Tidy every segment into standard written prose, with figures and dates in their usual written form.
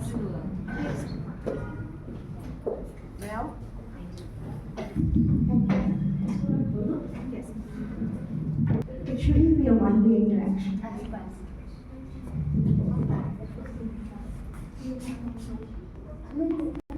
Now? Yes. It shouldn't be a one-way interaction.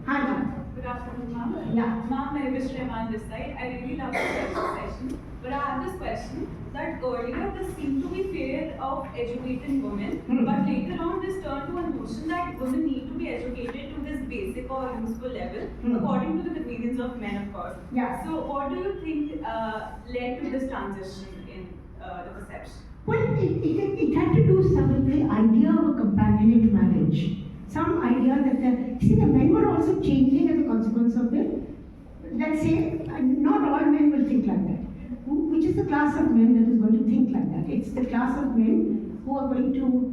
Hi. Good afternoon, ma'am. Yeah. Ma'am, my name is Rahman this side. I really love this session. But I have this question that earlier this seemed to be fear of educated women, but later on this turned to a notion that women need to be educated to this basic or useful level, according to the convenience of men, of course. Yeah. So what do you think led to this transition in the perception? Well, it had to do some with the idea of a companionate marriage. Some idea that the men were also changing as a consequence of it. Let's say, not all men will think like that. Which is the class of men that is going to think like that? It's the class of men who are going to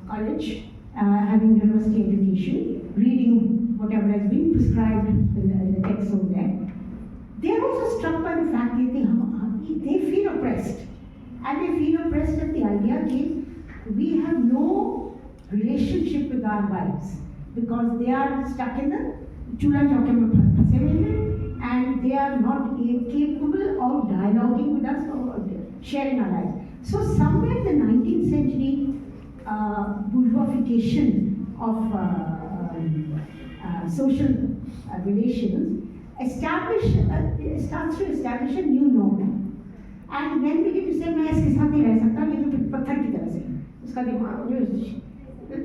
college, having university education, reading whatever has been prescribed in the text over there. They are also struck by the fact that they feel oppressed. And they feel oppressed at the idea that we have no relationship with our wives because they are stuck in the chula chauke mein phase hue hain, and they are not capable of dialoguing with us or sharing our lives. So somewhere in the 19th century bourgeoisification of social relations starts to establish a new norm. And men begin to say, मैं इसके साथ नहीं रह सकता, ये तो पत्थर की तरह से, उसका दिमाग,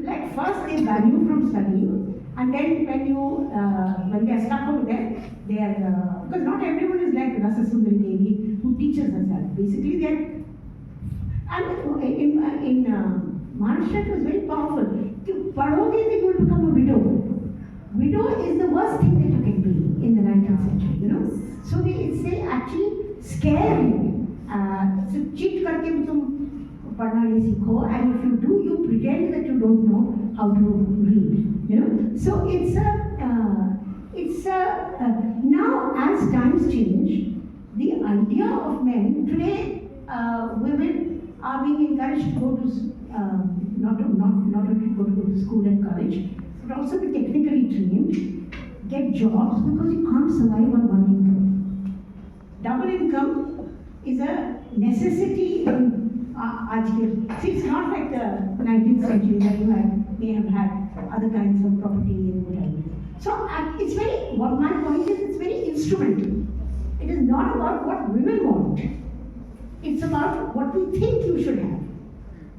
like first they ban you from studying, and then when they are stuck over there, they are, because not everyone is like Rasa Sundari Devi who teaches herself. Basically they are, and in Maharashtra it was very powerful. You padhoge then you will become a widow. Widow is the worst thing that you can be in the 19th century, you know. So they actually scare you. So cheat करके भी तुम पढ़ना नहीं सीखो, and if you do, you pretend that you don't know how to read, you know. So it's now as times change, the idea of men today, women are being encouraged to go to not only go to school and college, but also be technically trained, get jobs, because you can't survive on one income. Double income is a necessity in see, it's not like the 19th century where you may have had other kinds of property and whatever. So it's very, what my point is, it's very instrumental. It is not about what women want. It's about what we think you should have.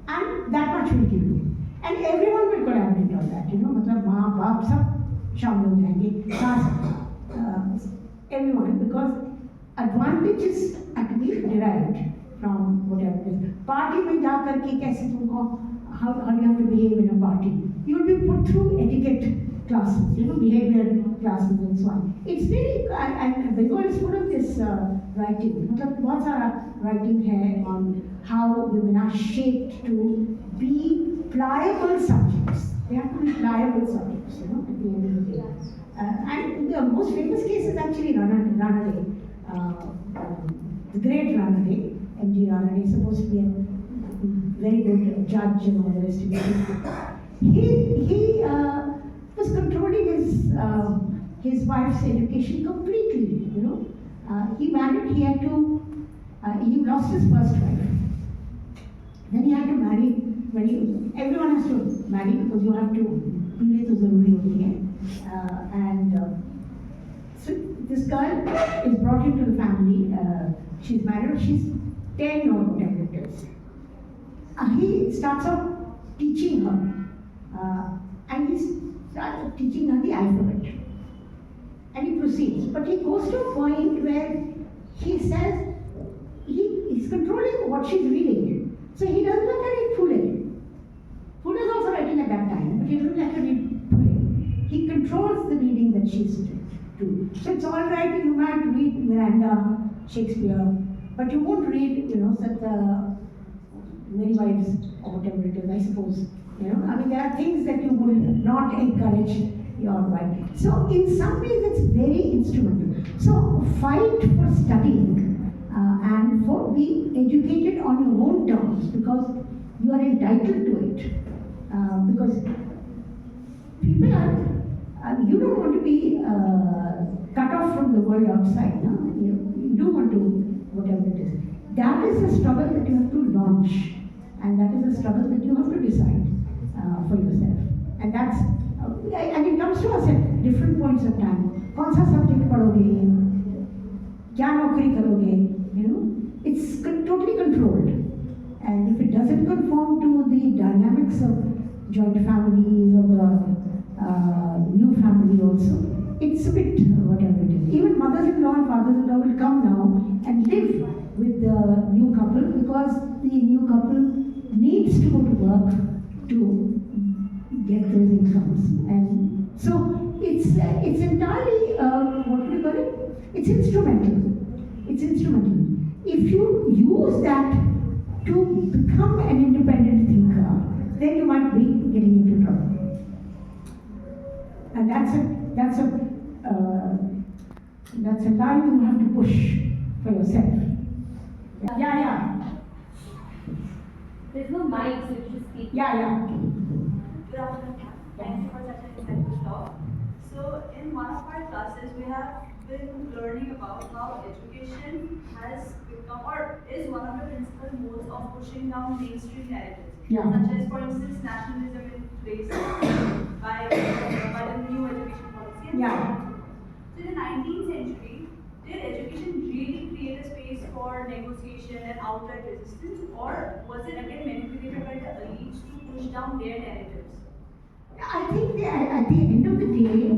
And that much will give you. And everyone will collaborate on that, you know, मतलब माँ बाप सब शामिल हो जाएंगे, everyone, because advantage is actually derived from whatever it is. Party में जा करके कैसे तुमको how do you have to behave in a party? You will be put through etiquette classes, you know, behavior classes and so on. It's really, and Bengal is full of this writing. मतलब बहुत सारा writing है on how women are shaped to be pliable subjects. They have to be pliable subjects, you know, at the end of the day. And the most famous case is actually Rana Day. The great Rana Day, M.G. Rana Day, supposed to be a very good judge and all the rest of it. He was controlling his wife's education completely, you know. He married, he lost his first wife. Then he had to marry, everyone has to marry because you have to, पीले तो ज़रूरी होती है. And so this girl is brought into the family, she's married, she's 10 or whatever it is. He starts out teaching her, and he starts teaching her the alphabet. And he proceeds, but he goes to a point where he says, he's controlling what she's reading. So he doesn't let her read Phule. Phule is also writing at that time, but he doesn't let her read Phule. He controls the reading that she's doing. So it's all right, you might read Miranda, Shakespeare, but you won't read, you know, Many Wives or whatever it is, I suppose. You know, I mean, there are things that you would not encourage your wife. So in some ways, it's very instrumental. So fight for studying and for being educated on your own terms, because you are entitled to it. Because from the world outside. No? You do want to, whatever it is. That is a struggle that you have to launch, and that is a struggle that you have to decide for yourself. And that's, and it comes to us at different points of time. कौन सा subject पढ़ोगे? क्या नौकरी करोगे? You know, it's totally controlled. And if it doesn't conform to the dynamics of joint families or the new family also, it's a bit whatever it is. Even mothers-in-law and fathers-in-law will come now and live with the new couple because the new couple needs to go to work to get those incomes. And so it's entirely, what do you call it? It's instrumental. It's instrumental. If you use that to become an independent thinker, then you might be getting into trouble. And that's a line you have to push for yourself. Yeah. There's no mic, so you just speak. Yeah. Good afternoon. Thank you for such an insightful talk. So, in one of our classes, we have been learning about how education has become or is one of the principal modes of pushing down mainstream narratives. Yeah. Such as, for instance, nationalism in today's by the new education policy. Yeah. So, in the 19th century, did education really create a space for negotiation and outright resistance, or was it again manipulated by the elites to push down their narratives? I think at the end of the day,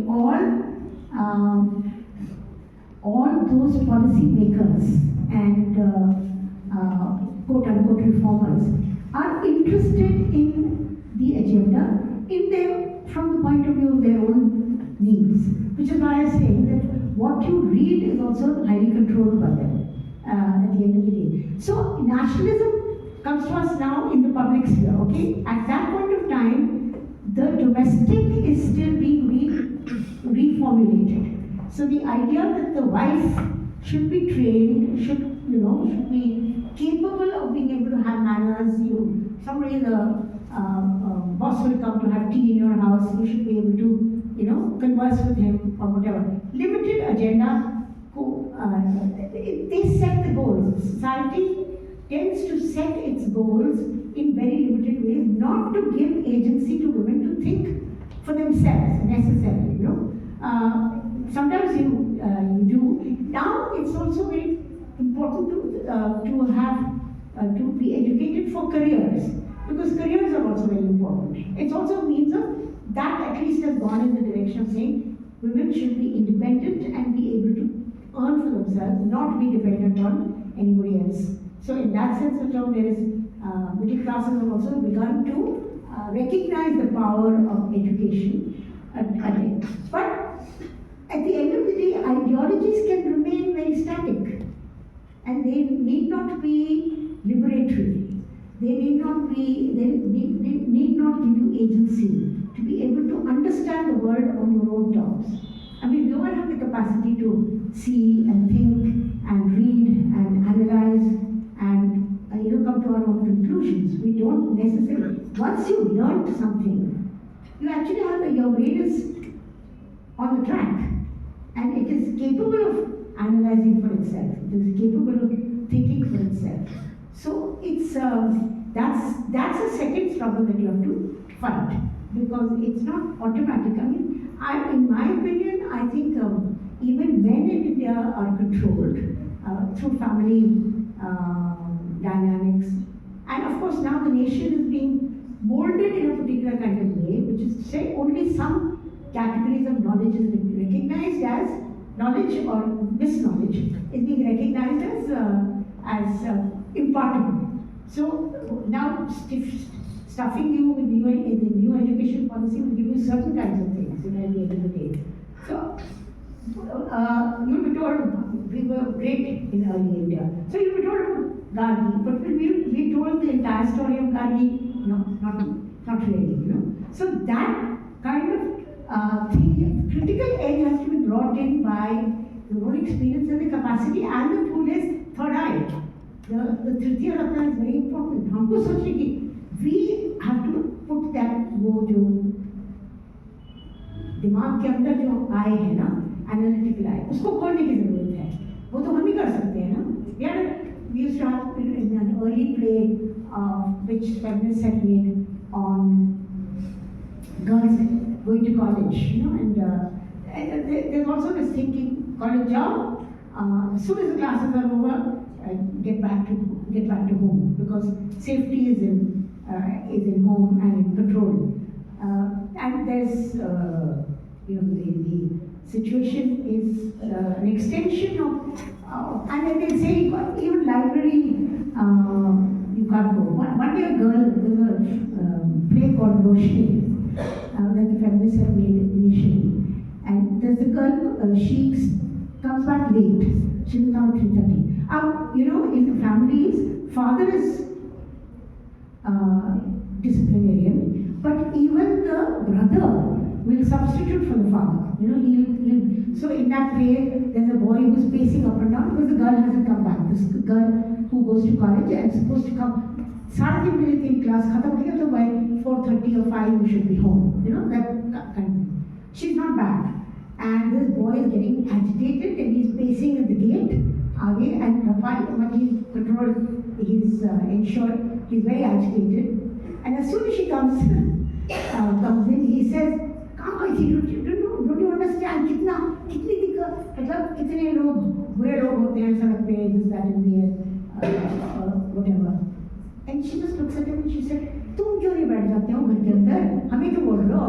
all those policy makers and quote-unquote reformers are interested in the agenda from the point of view of their own needs, which is why I say that what you read is also highly controlled by them at the end of the day. So nationalism comes to us now in the public sphere, okay? At that point of time, the domestic is still being reformulated. So the idea that the wife should be trained, should be capable of being able to have manners. Somebody, the boss will come to have tea in your house. You should be able to, converse with him or whatever. Limited agenda. They set the goals. Society tends to set its goals in very limited ways, not to give agency to women to think for themselves necessarily. Sometimes you do. Now it's also very important to be educated for careers, because careers are also very important. It's also a means of that at least has gone in the direction of saying women should be independent and be able to earn for themselves, not be dependent on anybody else. So in that sense of term, there is middle classes have also begun to recognize the power of education. But at the end of the day, ideologies can remain very static, and they need not be liberatory. They need not give you agency to be able to understand the world on your own terms. I mean, we all have the capacity to see and think and read and analyze and come to our own conclusions. We don't necessarily. Once you learn something, you actually have your brain is on the track, and it is capable of analyzing for itself. It is capable of thinking for itself. So it's that's a second struggle that you have to fight, because it's not automatic. I mean, in my opinion, I think even men in India are controlled through family dynamics, and of course now the nation is being molded in a particular kind of way, which is to say only some categories of knowledge is recognized as knowledge, or misknowledge is being recognized as impartable. So now stuffing you with the new education policy will give you certain kinds of things at the end of the day. So you'll be told we were great in early India. So you'll be told Gargi, but will we told the entire story of Gargi? No, not really. So that kind of thing, critical edge has to be brought in by your own experience and the capacity, and the tool is third eye. The Tritiya Ratna is very important. हमको सोचने की we have to put that वो जो दिमाग के अंदर जो आए है ना, एनालिटिकल आई, उसको खोलने की जरूरत है। वो तो हम ही कर सकते हैं ना। We used to have an early play which feminists had made on girls going to college, and there's also this thinking, college job, as soon as the classes are over, get back to home, because safety is in home and in control. And there's the situation is an extension of, and then they say even library you can't go. One day a girl, there's a play called Roshni that the feminists had made initially, and there's a girl, she comes back late. She will come at 3:30. In the families, father is disciplinarian, but even the brother will substitute for the father. So in that way, there's a boy who's pacing up and down because the girl hasn't come back. This girl who goes to college and is supposed to come 3:30 in class, khatam ho gaya, so by 4:30 or 5 you should be home. That kind of thing. She's not back. And this boy is getting agitated and he's pacing at the gate, and Rafali, when he's controlled, he's ensured, he's very agitated. And as soon as she comes in, he says, don't you understand, kitni दिक्कत, मतलब कितने लोग बुरे लोग होते हैं सड़क पे, this, that, and the whatever. And she just looks at him and she said, तुम क्यों नहीं बैठ जाते हो घर के अंदर, हमें क्यों बोल रहे हो,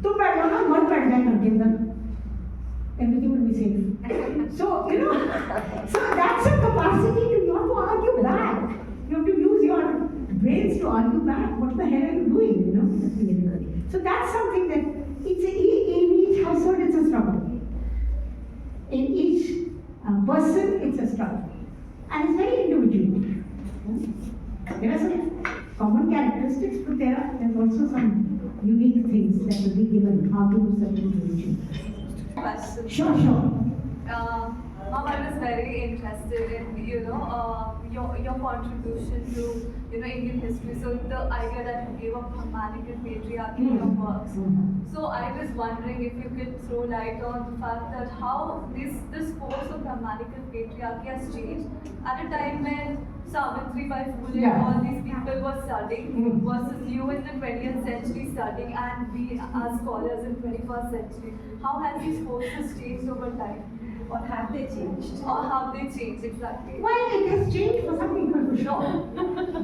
तुम बैठ जाओ ना, मत बैठ जाए घर के अंदर, everything will be safe. So so that's a capacity to not to argue back. You have to use your brains to argue back. What the hell are you doing? So that's something that in each household it's a struggle. In each person it's a struggle, and it's very individual. There are some common characteristics, but there's also some unique things that will be given how to certain situations. Sure. Mom, I was very interested in your contribution to Indian history. So the idea that you gave of Brahmanical Patriarchy in your works. So I was wondering if you could throw light on the fact that how this force of Brahmanical Patriarchy has changed at a time when Savitri by Phule and all these people were studying versus you in the 20th century studying and we as scholars in 21st century. How has these forces changed over time? Or have they changed? Exactly. Well, it has changed for some people for sure.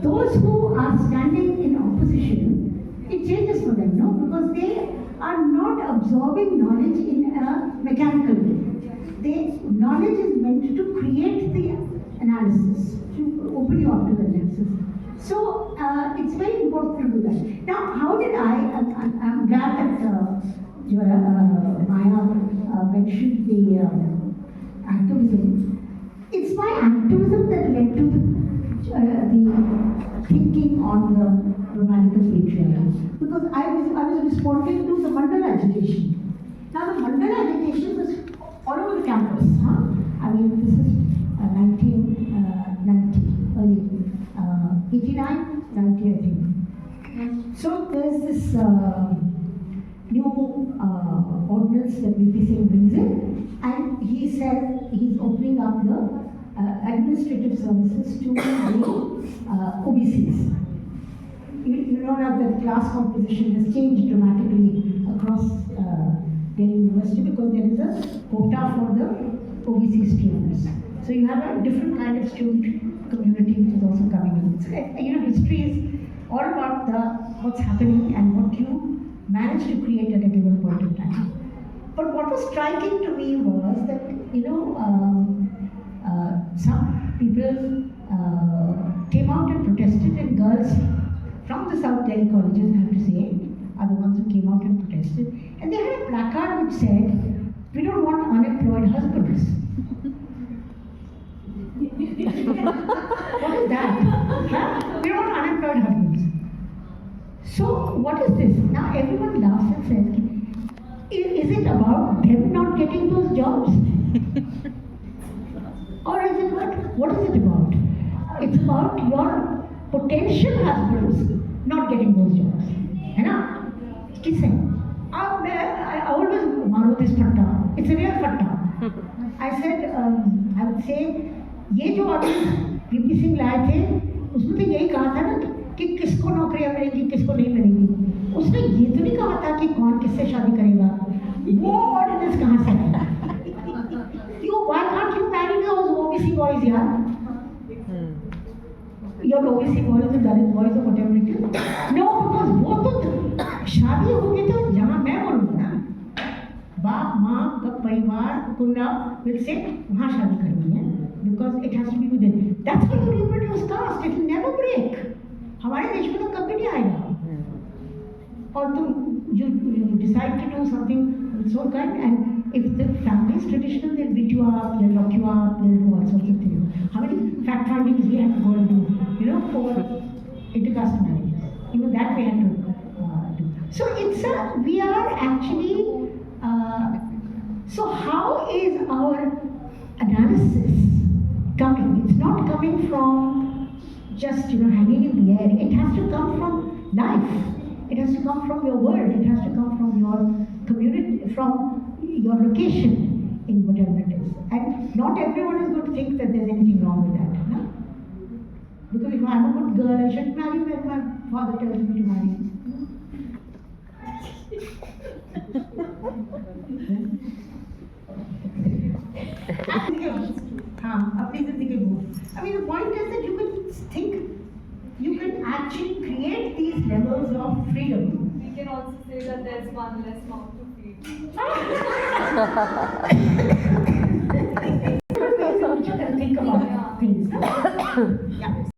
Those who are standing in opposition, it changes for them, no? Because they are not absorbing knowledge in a mechanical way. Knowledge is meant to create the analysis, to open you up to the analysis. So it's very important to do that. Now, how did I'm glad that Maya mentioned the activism. It's my activism that led to the thinking on the Brahmanical Patriarchy, because I was responding to the Mandal agitation. Now the Mandal agitation was all over the campus. I mean, this is 1990, early 89, 90, I think. So there's this new ordinance that VP Singh brings in, and he said he's opening up the administrative services to the OBCs. You know that the class composition has changed dramatically across Delhi University because there is a quota for the OBC students. So you have a different kind of student community which is also coming in. So, history is all about what's happening and what you manage to create at a given point in time. But what was striking to me was that, some people came out and protested, and girls from the South Delhi colleges, I have to say, are the ones who came out and protested. And they had a placard which said, "We don't want unemployed husbands." What is that? We don't want unemployed husbands. So what is this? Now everyone laughs and says, is it about them not getting those jobs? Or is it what is it about? It's about your potential husbands not getting those jobs. है ना? किस है? I always borrow this fatta. It's a real fatta. I said, I would say, ये जो audience VP Singh लाए थे, उसमें तो यही कहा था ना कि किसको नौकरियां मिलेंगी, किसको नहीं मिलेंगी. उसने ये तो नहीं कहा था कि कौन किससे शादी करेगा. वो ऑडियंस कहाँ से आया? Why can't you marry those OBC boys, यार? Your OBC boys and Dalit boys or whatever it is. No, because वो तो शादी होगी तो जहाँ मैं बोलूँगा ना, बाप माँ का परिवार कुन्ना will say वहाँ शादी करनी है, because it has to be within. That's how you reproduce caste. It will never break. हमारे देश में तो कभी नहीं आएगा. और तुम you decide to do something so kind, and if the family is traditional, they'll beat you up, they'll lock you up, they'll do all sorts of things. How many fact findings we had to go and do, for intercaste marriages? Even that we had to do. So we are actually, so how is our analysis coming? It's not coming from just, hanging in the air. It has to come from life. It has to come from your world. It has to come from your community, from your location in whatever it is. And not everyone is going to think that there's anything wrong with that. No? Because if I'm a good girl, I should marry when my father tells me to marry. I mean, the point is that you can think, you can actually create these levels of freedom. We can also say that there's one less mouth to feed.